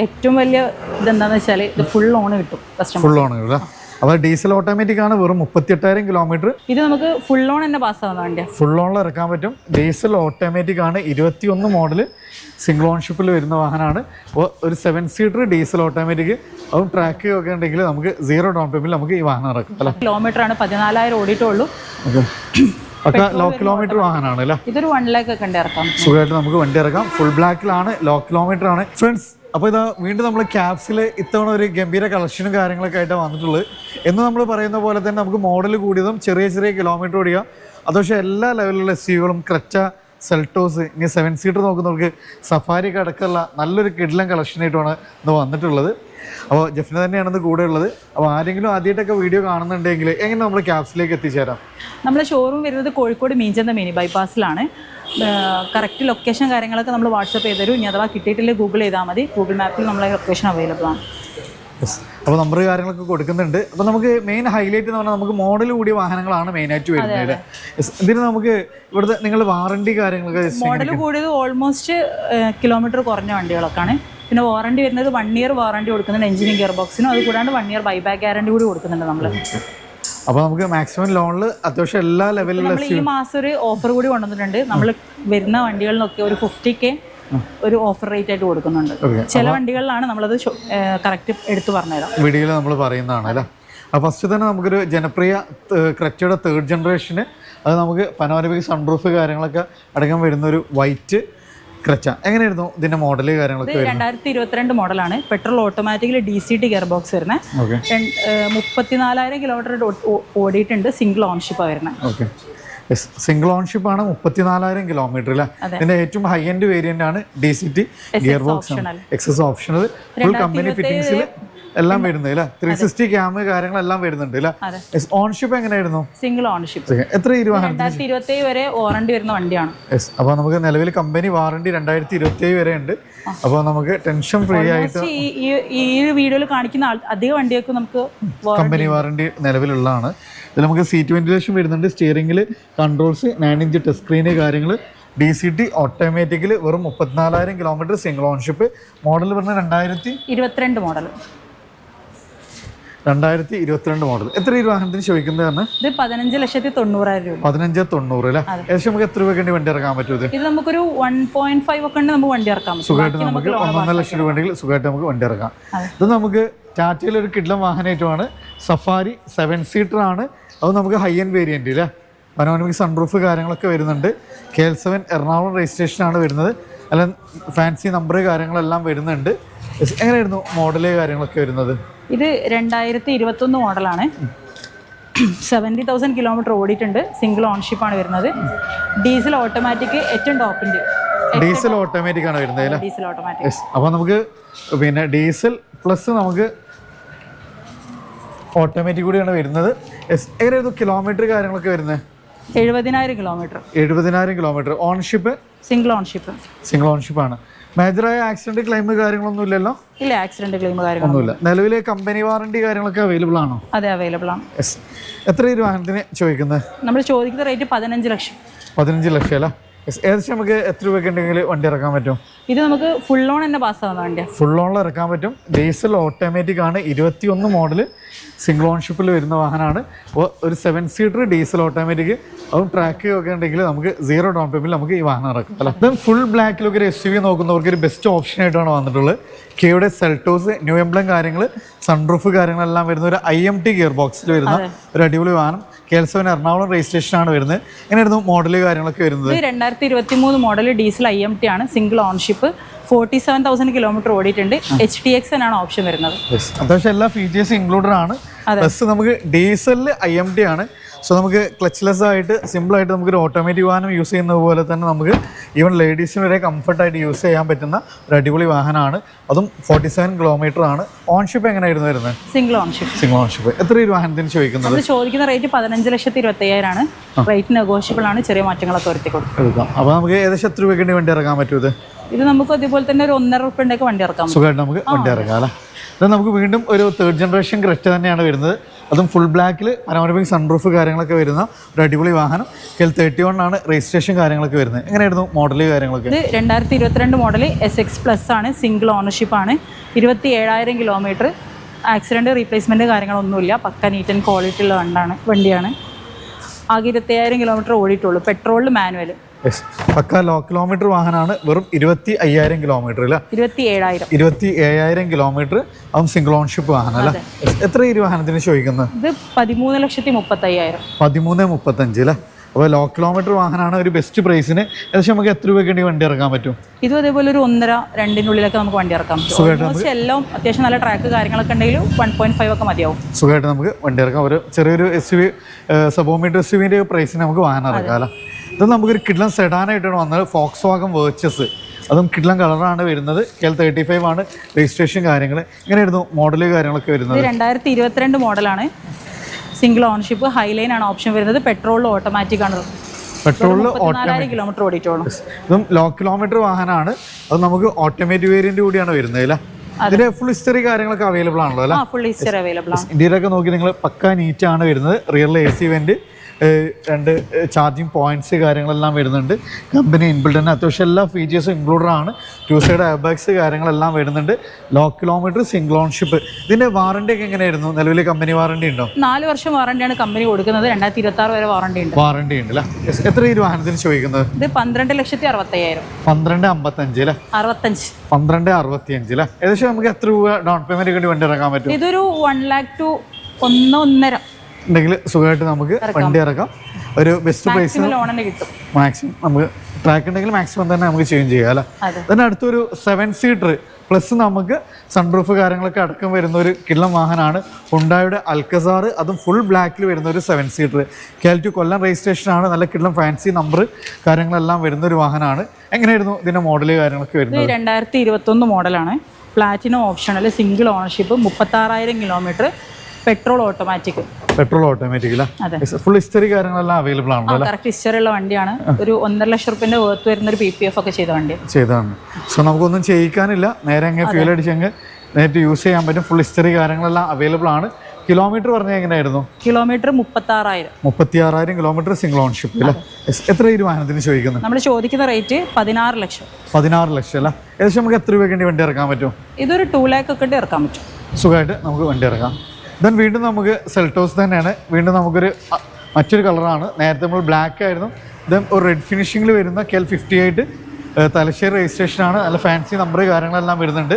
ഏറ്റവും വലിയ ഇതെന്താണെന്ന് വെച്ചാൽ ഇത് ഫുൾ ഓൺ കിട്ടും കസ്റ്റമർ. ഫുൾ ഓൺ കിട്ടും. അപ്പോൾ ഡീസൽ ഓട്ടോമാറ്റിക് ആണ്, വെറും 38,000 കിലോമീറ്റർ. ഇത് നമുക്ക് ഫുൾ ഓൺ തന്നെ പാസ്സാവുന്ന വണ്ടിയാണ്. ഫുൾ ഓണിൽ ഇറക്കാൻ പറ്റും. ഡീസൽ ഓട്ടോമാറ്റിക് ആണ്, 21 മോഡൽ, സിംഗിൾ ഓൺഷിപ്പിൽ വരുന്ന വാഹനമാണ്. അപ്പോൾ ഒരു 7 സീറ്റർ ഡീസൽ ഓട്ടോമാറ്റിക്, അതും ട്രാക്ക് ഒക്കെ ഉണ്ടെങ്കിൽ നമുക്ക് 0 ഡൗൺ പേയ്മെൻറ്റിൽ നമുക്ക് ഈ വാഹനം ഇറക്കാം അല്ലേ. കിലോമീറ്റർ ആണ് 14,000 ഓടിയിട്ടുള്ളൂ. ഒക്കെ ലോ കിലോമീറ്റർ വാഹനമാണ് അല്ലേ. ഇതൊരു 1 lakh ഒക്കെ ഉണ്ട് ഇറക്കാം. സുഖമായിട്ട് നമുക്ക് വണ്ടി ഇറക്കാം. ഫുൾ ബ്ലാക്കിലാണ്, ലോ കിലോമീറ്റർ ആണ് ഫ്രണ്ട്സ്. അപ്പോൾ ഇതാ വീണ്ടും നമ്മൾ ക്യാബ്സിൽ ഇത്തവണ ഒരു ഗംഭീര കളക്ഷനും കാര്യങ്ങളൊക്കെ ആയിട്ടാണ് വന്നിട്ടുള്ളത്. എന്ന് നമ്മൾ പറയുന്ന പോലെ തന്നെ നമുക്ക് മോഡൽ കൂടിയതും ചെറിയ ചെറിയ കിലോമീറ്റർ ഓടിക്കുക. അത് പക്ഷേ എല്ലാ ലെവലിലുള്ള എസ്യുകളും, ക്രെറ്റ, സെൽട്ടോസ്, ഇനി 7 സീറ്റർ നോക്കുന്നവർക്ക് സഫാരിക്ക് അടക്കമുള്ള നല്ലൊരു കിഡിലൻ കളക്ഷനായിട്ടാണ് ഇന്ന് വന്നിട്ടുള്ളത്. അപ്പോൾ ജെഫിന് തന്നെയാണ് ഇന്ന് കൂടെ ഉള്ളത്. അപ്പോൾ ആരെങ്കിലും ആദ്യമായിട്ടൊക്കെ വീഡിയോ കാണുന്നുണ്ടെങ്കിൽ എങ്ങനെ നമ്മൾ ക്യാബ്സിലേക്ക് എത്തിച്ചേരാം? നമ്മുടെ ഷോറൂം വരുന്നത് കോഴിക്കോട് മീഞ്ചന്ത മിനി ബൈപ്പാസിലാണ്. കറക്റ്റ് ലൊക്കേഷൻ കാര്യങ്ങളൊക്കെ നമ്മൾ വാട്സപ്പ് ചെയ്ത് തരും. ഇനി അഥവാ കിട്ടിയിട്ടില്ലേ ഗൂഗിൾ ചെയ്താൽ മതി. ഗൂഗിൾ മാപ്പിൽ നമ്മളെ ലൊക്കേഷൻ അവൈലബിൾ ആണ്. അപ്പോൾ നമ്പർ കാര്യങ്ങളൊക്കെ കൊടുക്കുന്നുണ്ട്. അപ്പോൾ നമുക്ക് മെയിൻ ഹൈലൈറ്റ് എന്ന് പറഞ്ഞാൽ നമുക്ക് മോഡൽ കൂടിയ വാഹനങ്ങളാണ് മെയിനായിട്ട് വരുന്നത്. ഇതിന് നമുക്ക് ഇവിടുത്തെ നിങ്ങൾ വാറണ്ടി കാര്യങ്ങളൊക്കെ മോഡൽ കൂടിയത് ഓൾമോസ്റ്റ് കിലോമീറ്റർ കുറഞ്ഞ വണ്ടികളൊക്കെയാണ്. പിന്നെ വാറണ്ടി വരുന്നത് 1 year വാറണ്ടി കൊടുക്കുന്നുണ്ട് എഞ്ചിനും ഗിയർ ബോക്സിനും. അത് കൂടാണ്ട് 1 year ബൈബാക്ക് ഗ്യാരണ്ടി കൂടി കൊടുക്കുന്നുണ്ട് നമ്മൾ. അപ്പോൾ നമുക്ക് മാക്സിമം ലോണിൽ അത്യാവശ്യം എല്ലാ ലെവലിലുള്ള ഈ മാസം ഒരു ഓഫർ കൂടി കൊണ്ടുവന്നിട്ടുണ്ട്. നമ്മൾ വരുന്ന വണ്ടികളിലൊക്കെ ഒരു 50K ഒരു ഓഫർ റേറ്റ് ആയിട്ട് കൊടുക്കുന്നുണ്ട്. ചില വണ്ടികളിലാണ് നമ്മളത് കറക്റ്റ് എടുത്തു പറഞ്ഞുതരാം. വീഡിയോയിൽ നമ്മൾ പറയുന്നതാണ് അല്ലേ. അപ്പോൾ ഫസ്റ്റ് തന്നെ നമുക്കൊരു ജനപ്രിയ ക്രെറ്റയുടെ 3rd ജനറേഷന്, അത് നമുക്ക് പനോരമിക് സൺറൂഫ് കാര്യങ്ങളൊക്കെ അടക്കം വരുന്നൊരു വൈറ്റ് ക്രെറ്റ. എങ്ങനെയായിരുന്നു ഇതിന്റെ മോഡല് കാര്യങ്ങളൊക്കെ? 2022 മോഡലാണ്. Petrol automatically DCT gear box വരുന്നത്. 34,000 കിലോമീറ്റർ ഓടിയിട്ടുണ്ട്. സിംഗിൾ ഓൺഷിപ്പാണ് വരുന്നത്. സിംഗിൾ ഓൺഷിപ്പ് ആണ്, 34,000 കിലോമീറ്റർ അല്ലേ. ഇതിന്റെ ഏറ്റവും ഹൈ എൻഡ് വേരിയന്റ് ആണ് DCT gear box, access optional, full company ഫിറ്റിംഗ്സിൽ എല്ലാം വരുന്നത് അല്ലേ. 360 ക്യാമറ കാര്യങ്ങളെല്ലാം വരുന്നുണ്ട് അല്ലേ. ഓൺഷിപ്പ് എങ്ങനെയായിരുന്നു? Single ownership. എത്ര 2027 വരെ വാറണ്ടി വരുന്ന വണ്ടിയാണ്. അപ്പോൾ നമുക്ക് നിലവിൽ കമ്പനി വാറണ്ടി 2027 വരെ ഉണ്ട്. അപ്പോൾ നമുക്ക് ടെൻഷൻ ഫ്രീ ആയിട്ട് ഈ വീഡിയോയിൽ കാണിക്കുന്ന അധിക വണ്ടിയൊക്കെ നമുക്ക് കമ്പനി വാറണ്ടി നിലവിലുള്ളതാണ്. ഇതിൽ നമുക്ക് സീറ്റ് വെന്റിലേഷൻ വരുന്നുണ്ട്, സ്റ്റിയറിംഗിൽ കൺട്രോൾസ്, 9-inch ടച്ച് സ്ക്രീന് കാര്യങ്ങൾ, DCT ഓട്ടോമാറ്റിക്കൽ, വെറും 34,000 കിലോമീറ്റർ, സിംഗിൾ ഓൺഷിപ്പ്. മോഡൽ പറഞ്ഞ 2022 മോഡൽ. 2022 മോഡൽ. എത്ര രൂപ വാഹനത്തിന് ചോദിക്കുന്നത് തന്നെ? ഇത് 15,90,000 രൂപ. 15,90,000 അല്ലേ. ഏകദേശം നമുക്ക് എത്ര രൂപ വണ്ടി ഇറക്കാൻ പറ്റും? ഇത് നമുക്കൊരു 1.5 ഒക്കെ ഉണ്ട് നമുക്ക് വണ്ടി ഇറക്കാം. സുഖമായിട്ട് നമുക്ക് 1.5 ലക്ഷം രൂപ ഉണ്ടെങ്കിൽ സുഖമായിട്ട് നമുക്ക് വണ്ടി ഇറക്കാം. ഇത് നമുക്ക് ടാറ്റയിൽ ഒരു കിഡ്ലം വാഹനമായിട്ടുമാണ്. സഫാരി 7 സീറ്റർ ആണ്. അത് നമുക്ക് ഹൈ എൻഡ് വേരിയന്റ് അല്ലേ. പനോരമിക് സൺറൂഫ് കാര്യങ്ങളൊക്കെ വരുന്നുണ്ട്. KL7 എറണാകുളം രജിസ്ട്രേഷനാണ് വരുന്നത്. അല്ല ഫാൻസി നമ്പർ കാര്യങ്ങളെല്ലാം വരുന്നുണ്ട്. എങ്ങനെയായിരുന്നു മോഡല് കാര്യങ്ങളൊക്കെ വരുന്നത്? ഇത് 2021 മോഡലാണ്. 70,000 കിലോമീറ്റർ ഓടിയിട്ടുണ്ട്. സിംഗിൾ ഓൺഷിപ്പാണ് വരുന്നത്. ഡീസൽ ഓട്ടോമാറ്റിക്, ഏറ്റവും ടോപ്പിൻ്റെ ഡീസൽ ഓട്ടോമാറ്റിക് ആണ് വരുന്നത് അല്ലേ. Diesel automatic. അപ്പോൾ നമുക്ക് പിന്നെ ഡീസൽ പ്ലസ് നമുക്ക് ഓട്ടോമാറ്റിക് കൂടിയാണ് വരുന്നത്. എങ്ങനെയായിരുന്നു കിലോമീറ്റർ കാര്യങ്ങളൊക്കെ വരുന്നത്? 70,000 kilometre. 70,000 kilometre. Ownership single ownership. Single ഓൺഷിപ്പാണ്. മേജറായ ആക്സിഡന്റ് ക്ലെയിം കാര്യങ്ങളൊന്നും ഇല്ലല്ലോ? ഇല്ല, ആക്സിഡന്റ് ക്ലെയിം കാര്യങ്ങളൊന്നുമില്ല. നിലവിലെ കമ്പനി വാറണ്ടി കാര്യങ്ങളൊക്കെ അവൈലബിൾ ആണോ? അതെ, അവൈലബിൾ ആണ്. എത്ര രൂപ വാഹനത്തിന് ചോദിക്കുന്നത്? നമ്മൾ ചോദിക്കുന്ന റേറ്റ് 15 ലക്ഷം. 15 ലക്ഷം അല്ല. ഏകദേശം നമുക്ക് എത്ര രൂപയ്ക്ക് ഉണ്ടെങ്കിൽ വണ്ടി ഇറക്കാൻ പറ്റും? ഇത് നമുക്ക് ഫുൾ ഓൺ തന്നെ പാസ്സാവുന്ന വണ്ടിയാണ്. ഫുൾ ഓണിൽ ഇറക്കാൻ പറ്റും. ഡീസൽ ഓട്ടോമാറ്റിക് ആണ്, 21 മോഡൽ, സിംഗിൾ ഓൺഷിപ്പിൽ വരുന്ന വാഹനമാണ്. അപ്പോൾ ഒരു 7 സീറ്റർ ഡീസൽ ഓട്ടോമാറ്റിക്, അതും ട്രാക്ക് ഒക്കെ ഉണ്ടെങ്കിൽ നമുക്ക് 0 ഡൗൺ പേയ്മെൻറ്റിൽ നമുക്ക് ഈ വാഹനം ഇറക്കാം അല്ല. ദെൻ ഫുൾ ബ്ലാക്കിലൊക്കെ ഒരു SUV നോക്കുന്നവർക്ക് ഒരു ബെസ്റ്റ് ഓപ്ഷൻ ആയിട്ടാണ് വന്നിട്ടുള്ളത്. കെയുടെ സെൽട്ടോസ്, ന്യൂ എംബ്ലം കാര്യങ്ങൾ, സൺറൂഫ് കാര്യങ്ങളെല്ലാം വരുന്ന ഒരു IMT ഗിയർ ബോക്സിൽ വരുന്ന ഒരു അടിപൊളി വാഹനം. KL7 എറണാകുളം രജിസ്ട്രേഷനാണ് വരുന്നത്. എങ്ങനെയായിരുന്നു മോഡല് കാര്യങ്ങളൊക്കെ വരുന്നത്? 2023 മോഡൽ ഡീസൽ IMT ആണ്, സിംഗിൾ ഓൺഷിപ്പ്, 47,000 കിലോമീറ്റർ ഓടിയിട്ടുണ്ട്. HTXN ആണ് ഓപ്ഷൻ വരുന്നത്. അത്യാവശ്യം എല്ലാ ഫീച്ചേഴ്സും ഇൻക്ലൂഡഡ് ആണ്. പ്ലസ് നമുക്ക് ഡീസലിൽ IMT ആണ്. സോ നമുക്ക് ക്ലച്ച്ലെസ് ആയിട്ട് സിമ്പിളായിട്ട് നമുക്കൊരു ഓട്ടോമാറ്റിക് വാഹനം യൂസ് ചെയ്യുന്നത് പോലെ തന്നെ നമുക്ക് ഈവൻ ലേഡീസിന് വരെ കംഫർട്ടായിട്ട് യൂസ് ചെയ്യാൻ പറ്റുന്ന ഒരു അടിപൊളി വാഹനമാണ്. അതും 47 കിലോമീറ്റർ ആണ്. ഓൺഷിപ്പ് എങ്ങനെയായിരുന്നു വരുന്നത്? Single ownership. സിംഗിൾ ഓൺഷിപ്പ്. എത്ര രൂപ വാഹനത്തിന് ചോദിക്കുന്നത്? നമ്മൾ ചോദിക്കുന്ന റേറ്റ് 15,25,000 ആണ്. റേറ്റ് നെഗോഷ്യബിൾ ആണ്, ചെറിയ മാറ്റങ്ങളൊക്കെ വരുത്തി കൊടുക്കാം. അപ്പോൾ നമുക്ക് ഏകദേശം എത്ര രൂപയ്ക്ക് വേണ്ടി ഇറങ്ങാൻ പറ്റും? ഇത് ഇത് നമുക്ക് അതുപോലെ തന്നെ ഒരു 1.5 റുപ്യൻ്റെ വണ്ടി ഇറക്കാം. സുഖമായിട്ട് നമുക്ക് വണ്ടി ഇറക്കാം അല്ലേ. ഇത് നമുക്ക് വീണ്ടും ഒരു 3rd ജനറേഷൻ ക്രെറ്റ തന്നെയാണ് വരുന്നത്. അതും ഫുൾ ബ്ലാക്കിൽ പനോരമിക് സൺറൂഫ് കാര്യങ്ങളൊക്കെ വരുന്ന ഒരു അടിപൊളി വാഹനം. KL31 ആണ് രജിസ്ട്രേഷൻ കാര്യങ്ങളൊക്കെ വരുന്നത്. എങ്ങനെയായിരുന്നു മോഡൽ കാര്യങ്ങളൊക്കെ? ഇത് 2022 മോഡൽ SX+ ആണ്, സിംഗിൾ ഓണർഷിപ്പ് ആണ്, 27,000 കിലോമീറ്റർ. ആക്സിഡൻറ്റ് റീപ്ലേസ്മെൻറ്റ് കാര്യങ്ങളൊന്നുമില്ല, പക്ക നീറ്റ് ആൻഡ് ക്വാളിറ്റി ഉള്ള വണ്ടിയാണ്. ആകെ 27,000 കിലോമീറ്റർ ഓടിയിട്ടുള്ളൂ. പെട്രോളിൽ മാനുവൽ. പക്ക ലോ കിലോമീറ്റർ വാഹനമാണ്. വെറും 25,000 കിലോമീറ്റർ അല്ല, 27,000 കിലോമീറ്റർ. അതും സിംഗിൾ ഓൺഷിപ്പ് വാഹനം അല്ല. എത്ര ഈ വാഹനത്തിന് ചോദിക്കുന്നത്? ഇത് 13,35,000. 13,35 അല്ലേ. അപ്പോൾ ലോ കിലോമീറ്റർ വാഹനമാണ്. ഒരു ബെസ്റ്റ് പ്രൈസിന് ഏകദേശം നമുക്ക് എത്ര രൂപയ്ക്ക് വണ്ടി ഇറക്കാൻ പറ്റും? ഇതും അതേപോലെ ഒരു 1.5-2 നമുക്ക് വണ്ടി ഇറക്കാം. എല്ലാം അത്യാവശ്യം നല്ല ട്രാക്ക് കാര്യങ്ങളൊക്കെ ഉണ്ടെങ്കിൽ 1.5 ഒക്കെ മതിയാവും. സുഖമായിട്ട് നമുക്ക് വണ്ടി ഇറക്കാം. ഒരു ചെറിയൊരു SUV സബോമീറ്റർ SUV-ൻ്റെ പ്രൈസിന് നമുക്ക് വാഹനം ഇറക്കാം അല്ല. ഇത് നമുക്കൊരു കിഡ്ലൻ സെഡാനായിട്ടാണ് വന്നത്. Volkswagen Virtus. അതും കിഡ്ലൻ കളറാണ് വരുന്നത്. KL35 ആണ് രജിസ്ട്രേഷൻ കാര്യങ്ങൾ. എങ്ങനെയായിരുന്നു മോഡൽ കാര്യങ്ങളൊക്കെ വരുന്നത്? 2022 മോഡലാണ്. സിംഗിൾ ഓണർഷിപ്പ്, ഹൈലൈൻ ആണ് ഓപ്ഷൻ വരുന്നത്. പെട്രോളിൽ ഓട്ടോമാറ്റിക് ആണ്. പെട്രോളിൽ 34,000 കിലോമീറ്റർ ഓടിച്ചോളൂ. ഇതും ലോ കിലോമീറ്റർ വാഹനമാണ്. അത് നമുക്ക് ഓട്ടോമാറ്റിക് വേരിയന്റ് കൂടിയാണ് വരുന്നത് അല്ലേ. ഇതിന്റെ ഫുൾ ഹിസ്റ്ററി കാര്യങ്ങളൊക്കെ അവൈലബിൾ ആണല്ലോ അല്ലേ? ഫുൾ ഹിസ്റ്ററി അവൈലബിൾ ആണ്. ഇന്ത്യയിലൊക്കെ നോക്കി നിങ്ങൾ പക്ക നീറ്റ് ആണ് വരുന്നത്. Real AC went, 2 charging points കാര്യങ്ങളെല്ലാം വരുന്നുണ്ട്. കമ്പനി ഇൻബിൽഡ് തന്നെ അത്യാവശ്യം എല്ലാ ഫീച്ചേഴ്സും ഇൻക്ലൂഡഡ് ആണ്. 2 സൈഡ് എയർബാഗ്സ് കാര്യങ്ങളെല്ലാം വരുന്നുണ്ട്. Low kilometre single ownership. ഇതിന്റെ വാറണ്ടി ഒക്കെ എങ്ങനെയായിരുന്നു? നിലവിലെ കമ്പനി വാറണ്ടി ഉണ്ടോ? 4 വർഷം വാറണ്ടിയാണ് കമ്പനി കൊടുക്കുന്നത്. 2026 വരെ വാറണ്ടി ഉണ്ട്. വാറണ്ടി ഉണ്ട് അല്ലേ. എത്ര ഈ വാഹനത്തിന് ചോദിക്കുന്നത്? ഇത് 12,65,000. 12,55 അല്ലേ? 65. 12,65 അല്ലേ. ഏകദേശം നമുക്ക് എത്ര രൂപ ഡൗൺ പേയ്മെന്റ് വേണ്ടി വണ്ടി ഇറക്കാൻ പറ്റും? ഇതൊരു 1 lakh to 1.5 ഉണ്ടെങ്കിൽ സുഖമായിട്ട് നമുക്ക് വണ്ടി ഇറക്കാം. ഒരു ബെസ്റ്റ് പ്രൈസ് കിട്ടും. മാക്സിമം നമുക്ക് ട്രാക്ക് ഉണ്ടെങ്കിൽ മാക്സിമം തന്നെ നമുക്ക് ചേഞ്ച് ചെയ്യാം അല്ലേ. then അടുത്തൊരു 7 സീറ്റർ പ്ലസ് നമുക്ക് സൺറൂഫ് കാര്യങ്ങളൊക്കെ അടക്കം വരുന്ന ഒരു കിള്ളം വാഹനമാണ്. ഹുണ്ടായുടെ അൽക്കസാർ. അതും ഫുൾ ബ്ലാക്കിൽ വരുന്ന ഒരു 7 സീറ്റർ. KL2 കൊല്ലം രജിസ്ട്രേഷൻ ആണ്. നല്ല കിള്ളം ഫാൻസി നമ്പർ കാര്യങ്ങളെല്ലാം വരുന്ന ഒരു വാഹനമാണ്. എങ്ങനെയായിരുന്നു ഇതിന്റെ മോഡൽ കാര്യങ്ങളൊക്കെ വരുന്നത്? 2021 മോഡലാണ്. Platinum optional, single ownership, 36,000 kilometre, petrol automatic. Petrol automatic full history കാര്യങ്ങളെല്ലാം അവൈലബിൾ ആണല്ലോ. കറക്റ്റ് ഹിസ്റ്ററി ഉള്ള വണ്ടിയാണ്. ഒരു 1.5 ലക്ഷം റുപ്യന്റെ വേർത്ത് വരുന്ന ഒരു PPF ഒക്കെ ചെയ്ത വണ്ടി ചെയ്താണ്. സോ നമുക്കൊന്നും ചെയ്യിക്കാനില്ല. നേരെ അങ്ങ് ഫ്യൂൽ അടിച്ചങ്ങ് നേരിട്ട് യൂസ് ചെയ്യാൻ പറ്റും. ഫുൾ ഹിസ്റ്ററി കാര്യങ്ങളെല്ലാം അവൈലബിൾ ആണ്. കിലോമീറ്റർ പറഞ്ഞാൽ എങ്ങനെയായിരുന്നു? കിലോമീറ്റർ 36,000. 36,000 കിലോമീറ്റർ സിംഗിൾ ഓൺഷിപ്പ് അല്ലേ. എത്ര ഈ വാഹനത്തിന് ചോദിക്കുന്നത്? നമ്മൾ ചോദിക്കുന്ന റേറ്റ് 16 ലക്ഷം. 16 ലക്ഷം അല്ല. ഏകദേശം നമുക്ക് എത്ര രൂപയ്ക്ക് വണ്ടി ഇറക്കാൻ പറ്റും? ഇതൊരു 2 lakh ഒക്കെ ഇറക്കാൻ പറ്റും. സുഖമായിട്ട് നമുക്ക് വണ്ടി ഇറക്കാം. ദെൻ വീണ്ടും നമുക്ക് സെൽട്ടോസ് തന്നെയാണ്. വീണ്ടും നമുക്കൊരു മറ്റൊരു കളറാണ്. നേരത്തെ നമ്മൾ ബ്ലാക്ക് ആയിരുന്നു. ദെൻ ഒരു റെഡ് ഫിനിഷിങ്ങിൽ വരുന്ന KL58 തലശ്ശേരി രജിസ്ട്രേഷൻ ആണ്. നല്ല ഫാൻസി നമ്പർ കാര്യങ്ങളെല്ലാം വരുന്നുണ്ട്.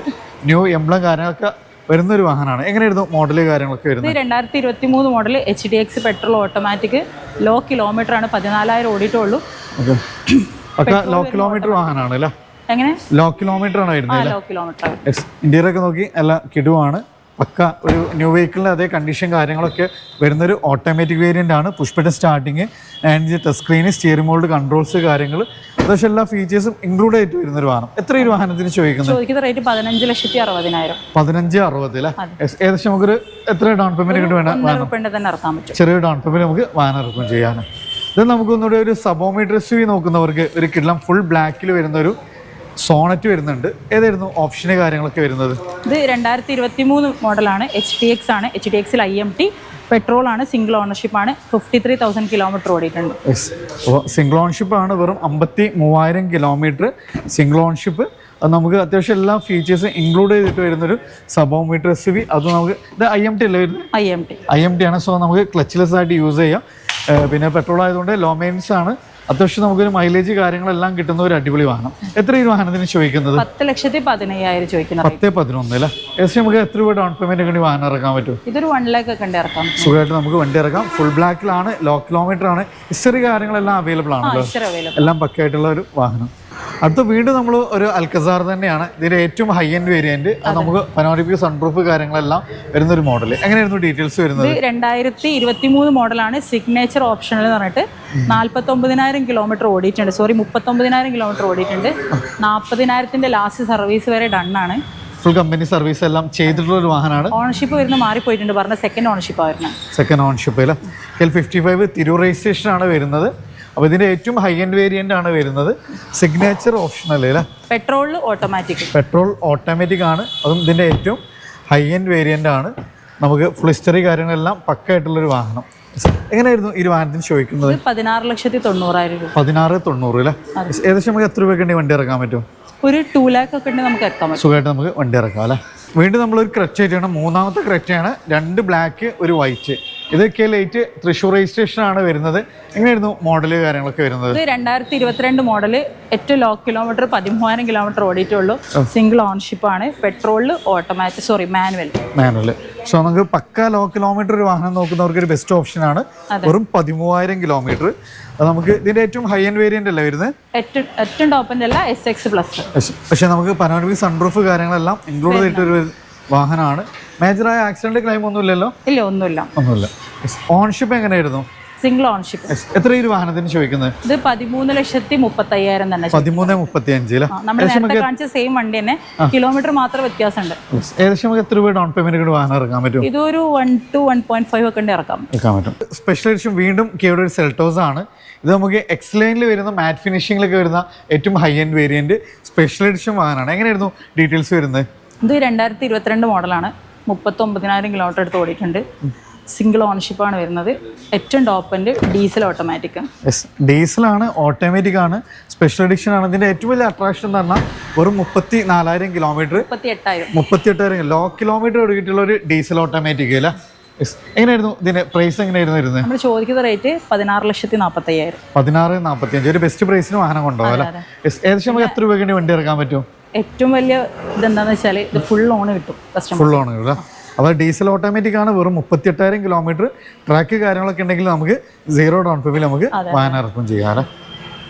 ന്യൂ എംബ്ലം കാര്യങ്ങളൊക്കെ വരുന്ന ഒരു വാഹനമാണ്. എങ്ങനെയായിരുന്നു മോഡൽ കാര്യങ്ങളൊക്കെ വരുന്നത്? 2023 model HDX petrol automatic. Low kilometre ആണ്. 14,000 ഓടിയിട്ടുള്ളൂ. ലോ കിലോമീറ്റർ വാഹനമാണ് അല്ലേ. എങ്ങനെ ലോ കിലോമീറ്റർ ആണ് വരുന്നത്? Low kilometre. ഇന്ത്യയിലൊക്കെ നോക്കി നല്ല കിടുവാണ്. പക്ക ഒരു ന്യൂ വെഹിക്കിളിൻ്റെ അതേ കണ്ടീഷൻ കാര്യങ്ങളൊക്കെ വരുന്നൊരു ഓട്ടോമാറ്റിക് വേരിയൻ്റ് ആണ്. Push button starting, 9 touch screen, steering mould controls കാര്യങ്ങൾ അത്യാവശ്യം എല്ലാ ഫീച്ചേഴ്സും ഇൻക്ലൂഡ് ആയിട്ട് വരുന്നൊരു വാഹനം. എത്ര ഈ വാഹനത്തിന് ചോദിക്കുന്നത്? ചോദിക്കുന്ന റേറ്റ് 15,60,000. 15,60,000 അല്ലേ. ഏകദേശം നമുക്കൊരു എത്ര ഡൗൺ പേയ്മെന്റ് വേണം? ചെറിയ ഡൗൺ പേയ്മെന്റ് നമുക്ക് വാഹനം ഇറക്കും ചെയ്യാൻ. ഇത് നമുക്ക് ഒന്നുകൂടെ ഒരു സബോമീറ്റർ SUV നോക്കുന്നവർക്ക് ഒരു കിഡ്ലം ഫുൾ ബ്ലാക്കിൽ വരുന്ന ഒരു സോണറ്റ് വരുന്നുണ്ട്. ഏതായിരുന്നു ഓപ്ഷന് കാര്യങ്ങളൊക്കെ വരുന്നത്? ഇത് 2023 മോഡലാണ്. HDX ആണ്. HDXൽ IMT പെട്രോൾ ആണ്. സിംഗിൾ ഓണർഷിപ്പ് ആണ്. 53,000 കിലോമീറ്റർ ഓടിയിട്ടുണ്ട്. അപ്പോൾ സിംഗിൾ ഓൺഷിപ്പ് ആണ്. വെറും 53,000 കിലോമീറ്റർ സിംഗിൾ ഓൺഷിപ്പ്. അത് നമുക്ക് അത്യാവശ്യം എല്ലാ ഫീച്ചേഴ്സും ഇൻക്ലൂഡ് ചെയ്തിട്ട് വരുന്നൊരു സബോമീറ്റർ SUV. അത് നമുക്ക് ഇത് IMT അല്ലേ വരുന്നത്? IMT ആണ്. സോ നമുക്ക് ക്ലച്ച്ലെസ് ആയിട്ട് യൂസ് ചെയ്യാം. പിന്നെ പെട്രോൾ ആയതുകൊണ്ട് ലോ മെയിൻസ് ആണ്. അത്യാവശ്യം നമുക്കൊരു മൈലേജ് കാര്യങ്ങളെല്ലാം കിട്ടുന്ന ഒരു അടിപൊളി വാഹനം. എത്ര ഈ വാഹനത്തിന് ചോദിക്കുന്നത്? 10,15,000 ചോദിക്കുന്നത്. 10,11 അല്ലേ. ഏകദേശം നമുക്ക് എത്ര രൂപ ഡൗൺ പേയ്മെന്റ് വേണ്ടി വാഹനം ഇറക്കാൻ പറ്റും? ഇതൊരു 1 lakh ഒക്കെ ഇറക്കാം. സുഖമായിട്ട് നമുക്ക് വണ്ടി ഇറക്കാം. ഫുൾ ബ്ലാക്കിലാണ്. ലോ കിലോമീറ്റർ ആണ്. ഹിസ്റ്ററി കാര്യങ്ങളെല്ലാം അവൈലബിൾ ആണല്ലോ. എല്ലാം പക്കയായിട്ടുള്ള ഒരു വാഹനം. അടുത്ത വീണ്ടും നമ്മൾ ഒരു അൽക്കസാർ തന്നെയാണ്. ഇതിന്റെ ഏറ്റവും ഹൈ എൻഡ് വേരിയന്റ്. അത് നമുക്ക് പനോരമിക് സൺറൂഫ് കാര്യങ്ങളെല്ലാം വരുന്ന ഒരു മോഡൽ. എങ്ങനെയായിരുന്നു ഡീറ്റെയിൽസ് വരുന്നത്? 2023 മോഡലാണ്. സിഗ്നേച്ചർ ഓപ്ഷനിൽ എന്ന് പറഞ്ഞിട്ട് 49,000 കിലോമീറ്റർ ഓടിയിട്ടുണ്ട്. 39,000 കിലോമീറ്റർ ഓടിയിട്ടുണ്ട്. 40,000ന്റെ ലാസ്റ്റ് സർവീസ് വരെ ഡൺ ആണ്. ഫുൾ കമ്പനി സർവീസ് എല്ലാം ചെയ്തിട്ടുള്ള ഒരു വാഹനമാണ്. ഓണർഷിപ്പ് വരുന്ന മാറിപ്പോയിട്ടുണ്ട്. പറഞ്ഞ സെക്കൻഡ് ഓണർഷിപ്പ് ആയിരുന്നു. Second ownership KL55 Tirur registration ആണ് വരുന്നത്. അപ്പോൾ ഇതിൻ്റെ ഏറ്റവും ഹൈ എൻഡ് വേരിയൻ്റ് ആണ് വരുന്നത്. സിഗ്നേച്ചർ ഓപ്ഷണൽ അല്ലേ, പെട്രോളിൽ ഓട്ടോമാറ്റിക്. പെട്രോൾ ഓട്ടോമാറ്റിക് ആണ്. അതും ഇതിൻ്റെ ഏറ്റവും ഹൈ എൻഡ് വേരിയൻ്റ് ആണ്. നമുക്ക് ഫുൾ ഹിസ്റ്ററി കാര്യങ്ങളെല്ലാം പക്കായിട്ടുള്ളൊരു വാഹനം. എങ്ങനെയായിരുന്നു ഈ വാഹനത്തിന് ചോദിക്കുന്നത്? 16,90,000 രൂപ. 16,90,000 അല്ലേ. ഏകദേശം നമുക്ക് എത്ര രൂപയ്ക്ക് വണ്ടി ഇറക്കാൻ പറ്റും? ഒരു 2 lakh ഒക്കെ ഉണ്ടെങ്കിൽ നമുക്ക് ഇറക്കാൻ പറ്റും. സുഖമായിട്ട് നമുക്ക് വണ്ടി ഇറക്കാം അല്ലേ. വീണ്ടും നമ്മളൊരു ക്രെറ്റയാണ്, മൂന്നാമത്തെ ക്രെറ്റയാണ്. 2 ബ്ലാക്ക് 1 വൈറ്റ്. ഇതൊക്കെ ലൈറ്റ് തൃശ്ശൂർ രജിസ്ട്രേഷൻ ആണ് വരുന്നത്. എങ്ങനെയായിരുന്നു മോഡല് കാര്യങ്ങളൊക്കെ വരുന്നത്? ഇത് 2022 മോഡല്, ഏറ്റവും ലോ കിലോമീറ്റർ 13,000 കിലോമീറ്റർ ഓടിയിട്ടുള്ളൂ. സിംഗിൾ ഓൺഷിപ്പ് ആണ്. പെട്രോളിൽ മാനുവൽ. സോ നമുക്ക് പക്ക ലോ കിലോമീറ്റർ ഒരു വാഹനം നോക്കുന്നവർക്ക് ഒരു ബെസ്റ്റ് ഓപ്ഷൻ ആണ്. വെറും 13,000 കിലോമീറ്റർ. അത് നമുക്ക് ഇതിന്റെ ഏറ്റവും ഹൈ എൻഡ് വേരിയന്റ് അല്ലേ വരുന്നത്? ഏറ്റവും ടോപ്പ് എൻഡ് അല്ല, SX പ്ലസ്. പക്ഷെ നമുക്ക് പനോരമിക് സൺറൂഫ് കാര്യങ്ങളെല്ലാം ഇൻക്ലൂഡ് ചെയ്തിട്ടൊരു വാഹനമാണ്. മേജറായ ആക്സിഡന്റ് ക്ലെയിം ഒന്നുമില്ലല്ലോ? ഇല്ല, ഒന്നുമില്ല. ഓൺഷിപ്പ് എങ്ങനെയായിരുന്നു? Single ownership. എത്ര ഈ വാഹനത്തിന് ചോദിക്കുന്നത്? ഇത് 13,35,000 തന്നെ. 13,35,000 നമ്മൾ നേരത്തെ കാണിച്ച സെയിം വണ്ടി തന്നെ, കിലോമീറ്റർ മാത്രം വ്യത്യാസമുണ്ട്. ഏകദേശം നമുക്ക് എത്ര രൂപ ഡൗൺ പേയ്മെന്റ് വാഹനം ഇറക്കാൻ പറ്റും? ഇതൊരു 1 to 1.5 ഒക്കെ ഇറക്കാൻ പറ്റും. സ്പെഷ്യൽ എഡിഷൻ വീണ്ടും കേയുടെ ഒരു സെൽട്ടോസ് ആണ്. ഇത് നമുക്ക് എക്സ് ലൈനിൽ വരുന്ന മാറ്റ് ഫിനിഷിംഗിലൊക്കെ വരുന്ന ഏറ്റവും high end variant special edition വാഹനമാണ്. എങ്ങനെയായിരുന്നു ഡീറ്റെയിൽസ് വരുന്നത്? ഇത് 2022 മോഡലാണ്. 39,000 കിലോമീറ്റർ എടുത്ത് ഓടിയിട്ടുണ്ട്. സിംഗിൾ ഓൺഷിപ്പ് ആണ് വരുന്നത്. ഏറ്റവും ടോപ്പ് എൻഡ് ഡീസൽ ഓട്ടോമാറ്റിക്. ഡീസലാണ്, ഓട്ടോമാറ്റിക് ആണ്, സ്പെഷ്യൽ എഡിഷൻ ആണ്. ഇതിന്റെ ഏറ്റവും വലിയ അട്രാക്ഷൻ എന്ന് പറഞ്ഞാൽ വെറും 34,000 കിലോമീറ്റർ, 38,000 ലോ കിലോമീറ്റർ ഓടിയിട്ടുള്ള ഒരു ഡീസൽ ഓട്ടോമാറ്റിക് അല്ല. എങ്ങനെയായിരുന്നു ഇതിന്റെ പ്രൈസ്? എങ്ങനെയായിരുന്നു വരുന്നത്? നമ്മൾ ചോദിക്കുന്ന റേറ്റ് 16,45,000. 16,45,000 ഒരു ബെസ്റ്റ് പ്രൈസിന് വാഹനം കൊണ്ടുപോകാം അല്ലേ. ഏകദേശം നമുക്ക് എത്ര രൂപയ്ക്ക് വണ്ടി ഇറക്കാൻ പറ്റും? ഏറ്റവും വലിയ ഇതെന്താണെന്ന് വെച്ചാൽ ഇത് ഫുൾ ലോൺ കിട്ടും. ഫുൾ ലോൺ കിട്ടും. അപ്പോൾ ഡീസൽ ഓട്ടോമാറ്റിക് ആണ്. വെറും 38,000 കിലോമീറ്റർ. ട്രാക്ക് കാര്യങ്ങളൊക്കെ ഉണ്ടെങ്കിൽ നമുക്ക് 0 ഡൗൺ പേയ്മെന്റ് നമുക്ക് വാഹനം ഇറക്കും ചെയ്യാം അല്ലേ.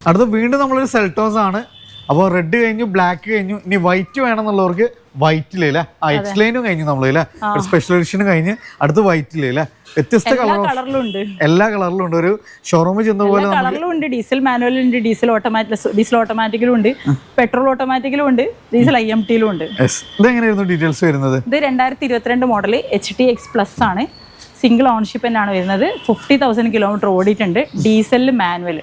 അടുത്ത വീണ്ടും നമ്മളൊരു സെൽട്ടോസ് ആണ്. അപ്പോൾ റെഡ് കഴിഞ്ഞു, ബ്ലാക്ക് കഴിഞ്ഞു, ഇനി വൈറ്റ് വേണമെന്നുള്ളവർക്ക് വൈറ്റിലല്ലേ. എക്സ് ലൈനും കഴിഞ്ഞു നമ്മളല്ലേ, സ്പെഷ്യൽ എഡിഷനും കഴിഞ്ഞ് അടുത്ത് വൈറ്റിലല്ലേ. വ്യത്യസ്ത കളറിലുണ്ട്, എല്ലാ കളറിലും ഉണ്ട്. ഒരു ഷോറൂമിൽ ചെന്ന പോലെ കളറിലുണ്ട്. ഡീസൽ മാനുവലും ഉണ്ട്, ഡീസൽ ഓട്ടോമാറ്റിക്കിലും ഉണ്ട്, പെട്രോൾ ഓട്ടോമാറ്റിക്കിലും ഉണ്ട്, ഡീസൽ IMT-ലും ഉണ്ട്. ഇതെങ്ങനെയായിരുന്നു ഡീറ്റെയിൽസ് വരുന്നത്? ഇത് 2022 മോഡൽ HTX പ്ലസ് ആണ്. സിംഗിൾ ഓൺഷിപ്പ് തന്നെയാണ് വരുന്നത്. 50,000 കിലോമീറ്റർ ഓടിയിട്ടുണ്ട്. ഡീസലിൽ മാനുവൽ.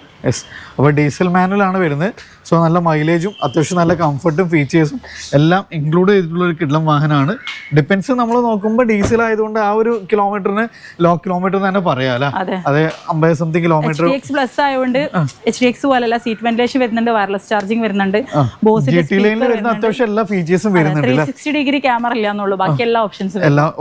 അപ്പോൾ ഡീസൽ മാനുവൽ ആണ് വരുന്നത്. സോ നല്ല മൈലേജും അത്യാവശ്യം നല്ല കംഫർട്ടും ഫീച്ചേഴ്സും എല്ലാം ഇൻക്ലൂഡ് ചെയ്തിട്ടുള്ള ഒരു കിടലം വാഹനമാണ്. ഡിപ്പെൻസ് നമ്മൾ നോക്കുമ്പോൾ ഡീസൽ ആയതുകൊണ്ട് ആ ഒരു കിലോമീറ്ററിന് ലോ കിലോമീറ്റർ തന്നെ പറയാം അല്ലേ. അതെ, 50-something കിലോമീറ്റർ. HTX പ്ലസ് ആയതുകൊണ്ട് HTX പോലല്ല, സീറ്റ് വെന്റിലേഷൻ വരുന്നുണ്ട്, വയർലെസ് ചാർജിങ് വരുന്നുണ്ട്, GT ലൈനിൽ വരുന്ന അത്യാവശ്യം എല്ലാ ഫീച്ചേഴ്സും വരുന്നുണ്ട്. 360 ഡിഗ്രി ക്യാമറ ഇല്ല എന്നുള്ളൂ, ബാക്കി എല്ലാ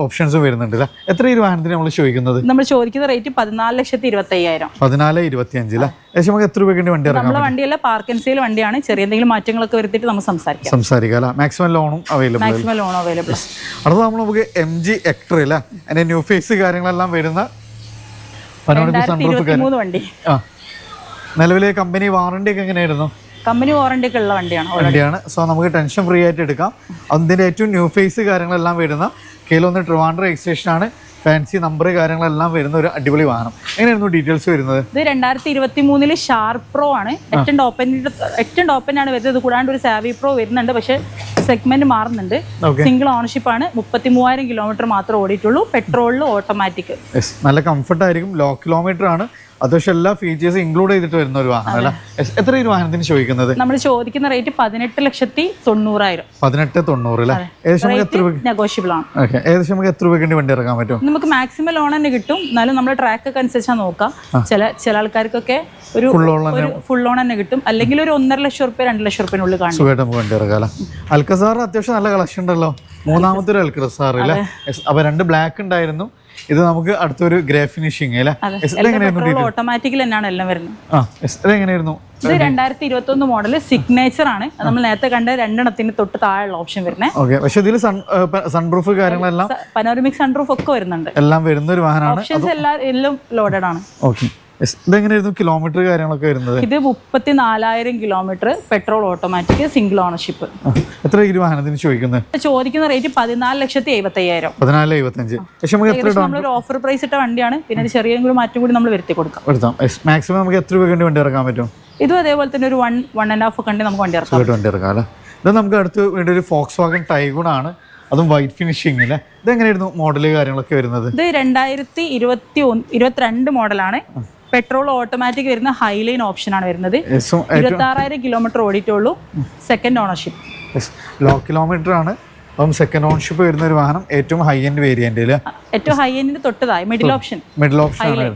ഓപ്ഷൻസും വരുന്നുണ്ട്. എത്ര ഈ വാഹനത്തിന് നമ്മൾ ചോദിക്കുന്നത്? നമ്മൾ ചോദിക്കുന്ന റേറ്റ് 14,25,000. 14,25,000 അല്ലേ. ഏകദേശം നമുക്ക് എത്ര രൂപയ്ക്ക് വണ്ടി ഇറക്കാം? നമ്മുടെ വണ്ടിയല്ല, പാർക്ക് ആൻഡ് സെയിൽ വണ്ടിയാണ്. ചെറിയ എന്തെങ്കിലും മാറ്റങ്ങളൊക്കെ വരുത്തിയിട്ട് നമുക്ക് സംസാരിക്കാം അല്ലേ. മാക്സിമം ലോണും അവൈലബിൾ. അടുത്ത നമ്മൾ നമുക്ക് MG Hector അല്ലേ, അതിന്റെ ന്യൂ ഫേസ് കാര്യങ്ങളെല്ലാം വരുന്ന വണ്ടി. നിലവിലെ കമ്പനി വാറണ്ടി ഒക്കെ എങ്ങനെയായിരുന്നു? കമ്പനി വാറണ്ടി ഒക്കെ ഉള്ള വണ്ടിയാണ്. സോ നമുക്ക് ടെൻഷൻ ഫ്രീ ആയിട്ട് എടുക്കാം. അതിന്റെ ഏറ്റവും ന്യൂ ഫേസ് കാര്യങ്ങളെല്ലാം വരുന്ന കേരള ട്രിവാൻഡ്രം രജിസ്ട്രേഷൻ ആണ്. ഫാൻസി നമ്പർ കാര്യങ്ങളെല്ലാം വരുന്ന ഒരു അടിപൊളി വാഹനം. എങ്ങനെയായിരുന്നു ഡീറ്റെയിൽസ് വരുന്നത്? ഇത് 2023 ഷാർപ്പ് പ്രോ ആണ്. ഏറ്റവും ടോപ്പ് ആണ് വരുന്നത്. കൂടാണ്ട് ഒരു സാവി പ്രോ വരുന്നുണ്ട്, പക്ഷേ സെഗ്മെന്റ് മാറുന്നുണ്ട്. സിംഗിൾ ഓണർഷിപ്പ് ആണ്. 33,000 കിലോമീറ്റർ മാത്രമേ ഓടിയിട്ടുള്ളൂ. പെട്രോളിൽ ഓട്ടോമാറ്റിക്. നല്ല കംഫർട്ട് ആയിരിക്കും. ലോ കിലോമീറ്റർ ആണ്. അത്യാവശ്യം എല്ലാ ഫീച്ചേഴ്സും ഇൻക്ലൂഡ് ചെയ്തിട്ട് വരുന്ന ഒരു വാഹനം അല്ല. എത്ര ഈ വാഹനത്തിന് ചോദിക്കുന്നത്? നമ്മൾ ചോദിക്കുന്ന റേറ്റ് 18,90,000. 18,90,000 അല്ലേ. ഏകദേശം എത്ര രൂപ നെഗോഷ്യബിൾ ആണ്. ഏകദേശം നമുക്ക് എത്ര രൂപയ്ക്ക് വണ്ടി ഇറക്കാൻ പറ്റും? നമുക്ക് മാക്സിമം ലോൺ തന്നെ കിട്ടും. എന്നാലും നമ്മുടെ ട്രാക്ക് ഒക്കെ അനുസരിച്ചാണ് നോക്കാം. ചില ആൾക്കാർക്കൊക്കെ ഒരു ഫുൾ ലോൺ തന്നെ കിട്ടും. അല്ലെങ്കിൽ ഒരു 1,50,000 രൂപ 2,00,000 രൂപയുള്ളിൽ കാണും. സുഖമായിട്ട് നമുക്ക് വണ്ടി ഇറക്കാം. അൽക്കസാർ അത്യാവശ്യം നല്ല കളക്ഷൻ ഉണ്ടല്ലോ. മൂന്നാമത്തെ ഒരു അൽക്കസാർ അല്ലേ. അപ്പൊ 2 ബ്ലാക്ക് ഉണ്ടായിരുന്നു. ഇത് നമുക്ക് അടുത്തൊരു ഗ്രേ ഫിനിഷിംഗ് അല്ലേ. ഓട്ടോമാറ്റിക്കൽ തന്നെയാണ് എല്ലാം വരുന്നത്. എങ്ങനെയായിരുന്നു? ഇത് 2021 മോഡൽ സിഗ്നേച്ചർ ആണ്. നമ്മൾ നേരത്തെ കണ്ട 2 തൊട്ട് താഴെയുള്ള ഓപ്ഷൻ വരുന്നത്. പക്ഷേ ഇതിൽ സൺറൂഫ് കാര്യങ്ങളെല്ലാം പനോരമിക് സൺറൂഫ് ഒക്കെ വരുന്നുണ്ട്. എല്ലാം വരുന്ന ഒരു വാഹനമാണ്. ഓപ്ഷൻസ് എല്ലാം ലോഡഡ് ആണ്. ഓക്കെ. ഇതെങ്ങനെയായിരുന്നു കിലോമീറ്റർ കാര്യങ്ങളൊക്കെ വരുന്നത്? ഇത് 34,000 kilometre, petrol automatic, single ownership. എത്ര ഈ വാഹനത്തിന് ചോദിക്കുന്നത്? ചോദിക്കുന്ന റേറ്റ് 14,75,000. 14,75,000. നമ്മളൊരു ഓഫർ പ്രൈസ് ഇട്ട വണ്ടിയാണ്. പിന്നെ ചെറിയ മാറ്റം കൂടി നമ്മൾ വരുത്തി കൊടുക്കാം. മാക്സിമം നമുക്ക് എത്ര രൂപ വണ്ടി ഇറക്കാൻ പറ്റും? ഇതും അതേപോലെ തന്നെ ഒരു 1.5 ഒക്കെ നമുക്ക് വണ്ടി ഇറക്കാം അല്ലേ. ഇത് നമുക്ക് അടുത്ത് വേണ്ട ഒരു ഫോക്സ് വാഗൺ ടൈഗൂൺ ആണ്. അതും വൈറ്റ് ഫിനിഷിംഗ് അല്ലേ. ഇതെങ്ങനെയായിരുന്നു മോഡല് കാര്യങ്ങളൊക്കെ വരുന്നത്? ഇത് 2022 മോഡലാണ്. പെട്രോൾ ഓട്ടോമാറ്റിക് വരുന്ന ഹൈലൈൻ ഓപ്ഷനാണ് വരുന്നത്. യെസും 26,000 കിലോമീറ്റർ ഓടിയിട്ടുള്ളൂ. Second ownership. ലോ കിലോമീറ്റർ ആണ്. അപ്പം സെക്കൻഡ് ഓണർഷിപ്പ് വരുന്ന ഒരു വാഹനം. ഏറ്റവും ഹൈ എൻഡ് വേരിയന്റ്, ഏറ്റവും ഹൈ എൻഡിന് തൊട്ടതായി മിഡിൽ ഓപ്ഷൻ. മിഡിൽ ഓപ്ഷൻ ആണ്.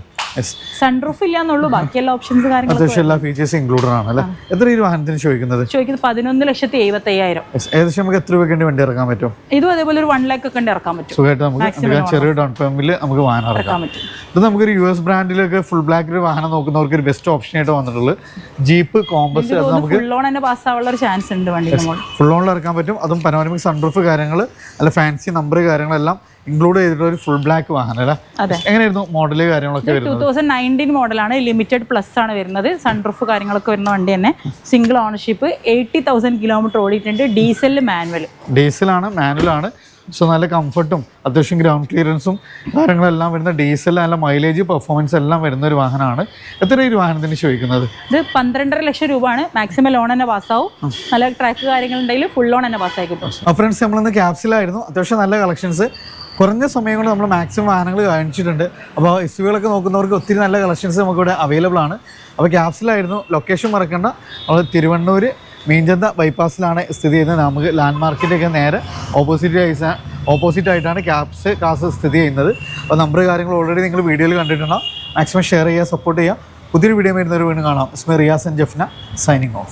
സൺറൂഫ് ഇല്ലാന്നുള്ളൂ, ബാക്കി എല്ലാ ഓപ്ഷൻസ് കാര്യങ്ങളും അത്യാവശ്യം എല്ലാ ഫീച്ചേഴ്സ് ഇൻക്ലൂഡഡ് ആണ് അല്ലേ? എത്ര ഈ വാഹനത്തിന് ചോദിക്കുന്നത്? 11,75,000. ഏകദേശം നമുക്ക് എത്ര രൂപയ്ക്ക് വണ്ടി ഇറക്കാൻ പറ്റും? ഇതും അതേപോലെ ഒരു 1 lakh ഒക്കെ ഇറക്കാൻ പറ്റും. സുഖമായിട്ട് നമുക്ക് ചെറിയ ഡൗൺ പേയ്മെന്റിൽ നമുക്ക് വാഹനം ഇറക്കാം. ഇത് നമുക്കൊരു US ബ്രാൻഡിലൊക്കെ ഫുൾ ബ്ലാക്കിൽ വാഹനം നോക്കുന്നവർക്ക് ഒരു ബെസ്റ്റ് ഓപ്ഷൻ ആയിട്ട് വന്നിട്ടുള്ളത് ജീപ്പ് കോമ്പസ്. നമുക്ക് ഫുൾ ഓൺ തന്നെ പാസ് ആവാനുള്ള ഒരു ചാൻസ് ഉണ്ട് വണ്ടി. ഫുൾ ഓണിൽ ഇറക്കാൻ പറ്റും. അതും പനോരമിക് സൺറൂഫ് കാര്യങ്ങൾ, അല്ല ഫാൻസി നമ്പർ കാര്യങ്ങളെല്ലാം ഇൻക്ലൂഡ് ചെയ്തിട്ടുള്ള ഒരു ഫുൾ ബ്ലാക്ക് വാഹനം അല്ലേ? എങ്ങനെയായിരുന്നു മോഡല് കാര്യങ്ങളൊക്കെ വരുന്നത്? 2019 മോഡലാണ്. ലിമിറ്റഡ് പ്ലസ് ആണ് വരുന്നത്. സൺറൂഫ് കാര്യങ്ങളൊക്കെ വരുന്ന വണ്ടി തന്നെ. Single ownership. 80,000 കിലോമീറ്റർ ഓടിയിട്ടുണ്ട്. ഡീസലാണ്, മാനുവലാണ്. സോ നല്ല കംഫർട്ടും അത്യാവശ്യം ഗ്രൗണ്ട് ക്ലിയറൻസും കാര്യങ്ങളെല്ലാം വരുന്ന ഡീസൽ, നല്ല മൈലേജ് പെർഫോമൻസ് എല്ലാം വരുന്ന ഒരു വാഹനമാണ്. എത്ര ഈ വാഹനത്തിന് ചോദിക്കുന്നത്? ഇത് 12.5 ലക്ഷം രൂപയാണ്. മാക്സിമം ലോൺ തന്നെ പാസ്സാവും. നല്ല ട്രാക്ക് കാര്യങ്ങളുണ്ടെങ്കിൽ ഫുൾ ലോൺ തന്നെ പാസ്സായി കിട്ടും. ഫ്രണ്ട്സ്, നമ്മളിന്ന് ക്യാപ്സിലായിരുന്നു. അത്യാവശ്യം നല്ല കളക്ഷൻസ് കുറഞ്ഞ സമയം കൊണ്ട് നമ്മൾ മാക്സിമം വാഹനങ്ങൾ കാണിച്ചിട്ടുണ്ട്. അപ്പോൾ SUV-കളൊക്കെ നോക്കുന്നവർക്ക് ഒത്തിരി നല്ല കളക്ഷൻസ് നമുക്കിവിടെ അവൈലബിൾ ആണ്. അപ്പോൾ ക്യാപ്സിലായിരുന്നു. ലൊക്കേഷൻ മറക്കണ്ട, നമ്മൾ തിരുവണ്ണൂർ മീഞ്ചന്ത ബൈപ്പാസിലാണ് സ്ഥിതി ചെയ്യുന്നത്. നമുക്ക് ലാൻഡ് മാർക്കറ്റൊക്കെ നേരെ ഓപ്പോസിറ്റ് ആയിട്ടാണ് ക്യാപ്സ് കാസ് സ്ഥിതി ചെയ്യുന്നത്. അപ്പോൾ നമ്പർ കാര്യങ്ങൾ ഓൾറെഡി നിങ്ങൾ വീഡിയോയിൽ കണ്ടിട്ടുണ്ടോ. മാക്സിമം ഷെയർ ചെയ്യുക, സപ്പോർട്ട് ചെയ്യുക. പുതിയൊരു വീഡിയോ വരുന്നവർ വീണ്ടും കാണാം. Riyas and Jaffna signing off.